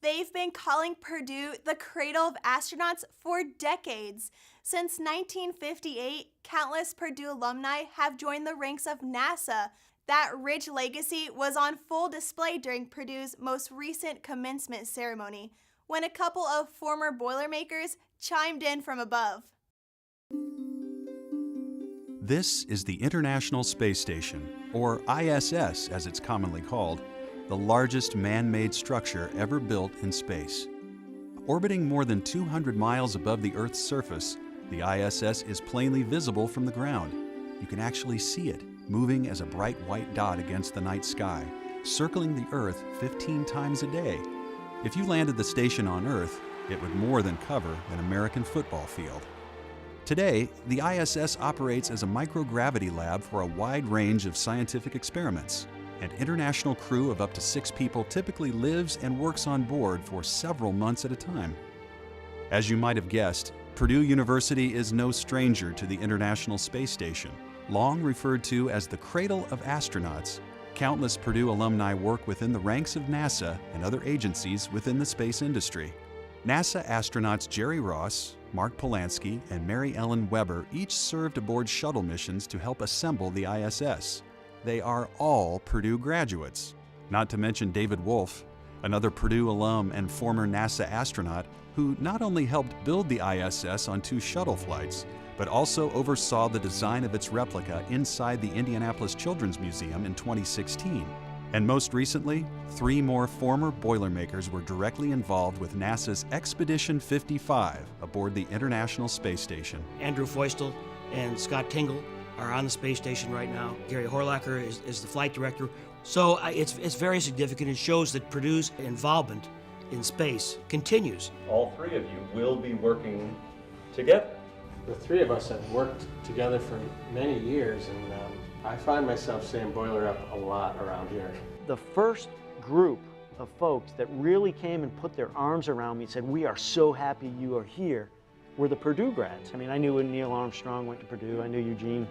They've been calling Purdue the Cradle of Astronauts for decades. Since 1958, countless Purdue alumni have joined the ranks of NASA. That rich legacy was on full display during Purdue's most recent commencement ceremony, when a couple of former Boilermakers chimed in from above. This is the International Space Station, or ISS as it's commonly called, the largest man-made structure ever built in space. Orbiting more than 200 miles above the Earth's surface, the ISS is plainly visible from the ground. You can actually see it, moving as a bright white dot against the night sky, circling the Earth 15 times a day. If you landed the station on Earth, it would more than cover an American football field. Today, the ISS operates as a microgravity lab for a wide range of scientific experiments. An international crew of up to 6 people typically lives and works on board for several months at a time. As you might have guessed, Purdue University is no stranger to the International Space Station. Long referred to as the Cradle of Astronauts, countless Purdue alumni work within the ranks of NASA and other agencies within the space industry. NASA astronauts Jerry Ross, Mark Polanski, and Mary Ellen Weber each served aboard shuttle missions to help assemble the ISS. They are all Purdue graduates, not to mention David Wolf, another Purdue alum and former NASA astronaut who not only helped build the ISS on 2 shuttle flights, but also oversaw the design of its replica inside the Indianapolis Children's Museum in 2016. And most recently, 3 more former Boilermakers were directly involved with NASA's Expedition 55 aboard the International Space Station. Andrew Feustel and Scott Tingle are on the space station right now. Gary Horlacher is the flight director. So it's very significant. It shows that Purdue's involvement in space continues. All 3 of you will be working together. The 3 of us have worked together for many years, and I find myself saying boiler up a lot around here. The first group of folks that really came and put their arms around me and said, "We are so happy you are here," were the Purdue grads. I mean, I knew when Neil Armstrong went to Purdue, I knew Eugene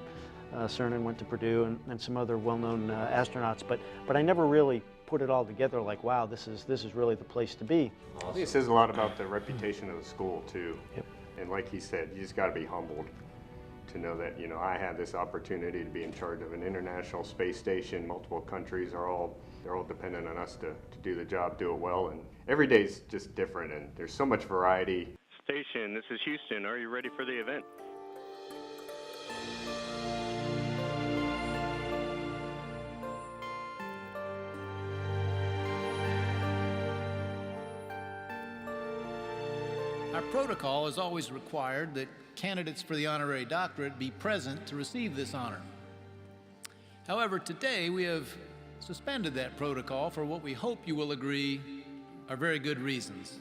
Cernan went to Purdue, and some other well-known astronauts, but I never really put it all together like, wow, this is really the place to be. I think it says a lot about the reputation of the school too. Yep. And like he said, you just got to be humbled to know that, you know, I had this opportunity to be in charge of an international space station. Multiple countries they're all dependent on us to do the job, do it well, and every day's just different, and there's so much variety. Station, this is Houston. Are you ready for the event? Our protocol has always required that candidates for the honorary doctorate be present to receive this honor. However, today we have suspended that protocol for what we hope you will agree are very good reasons.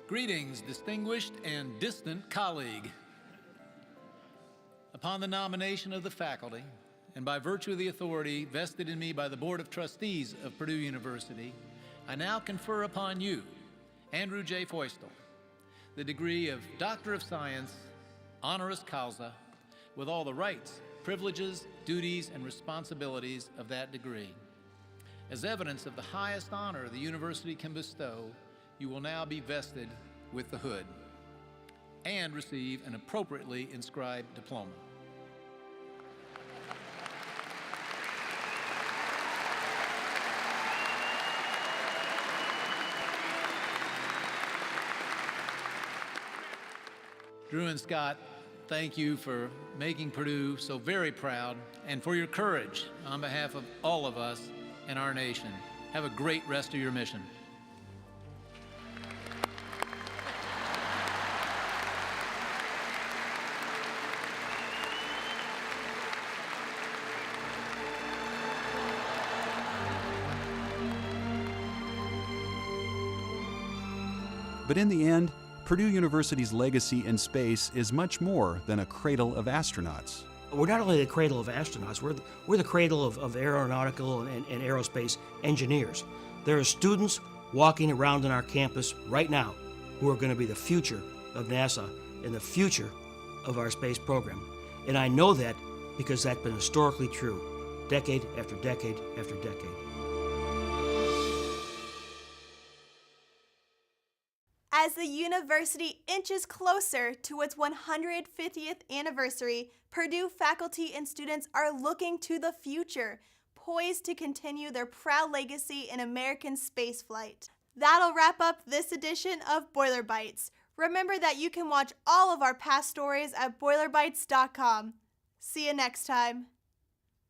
Greetings, distinguished and distant colleague. Upon the nomination of the faculty, and by virtue of the authority vested in me by the Board of Trustees of Purdue University, I now confer upon you, Andrew J. Feustel, the degree of Doctor of Science, honoris causa, with all the rights, privileges, duties, and responsibilities of that degree. As evidence of the highest honor the university can bestow, you will now be vested with the hood and receive an appropriately inscribed diploma. Drew and Scott, thank you for making Purdue so very proud and for your courage on behalf of all of us and our nation. Have a great rest of your mission. But in the end, Purdue University's legacy in space is much more than a cradle of astronauts. We're not only the cradle of astronauts, we're the cradle of aeronautical and aerospace engineers. There are students walking around on our campus right now who are going to be the future of NASA and the future of our space program. And I know that because that's been historically true, decade after decade after decade. As the university inches closer to its 150th anniversary, Purdue faculty and students are looking to the future, poised to continue their proud legacy in American spaceflight. That'll wrap up this edition of Boiler Bytes. Remember that you can watch all of our past stories at boilerbytes.com. See you next time.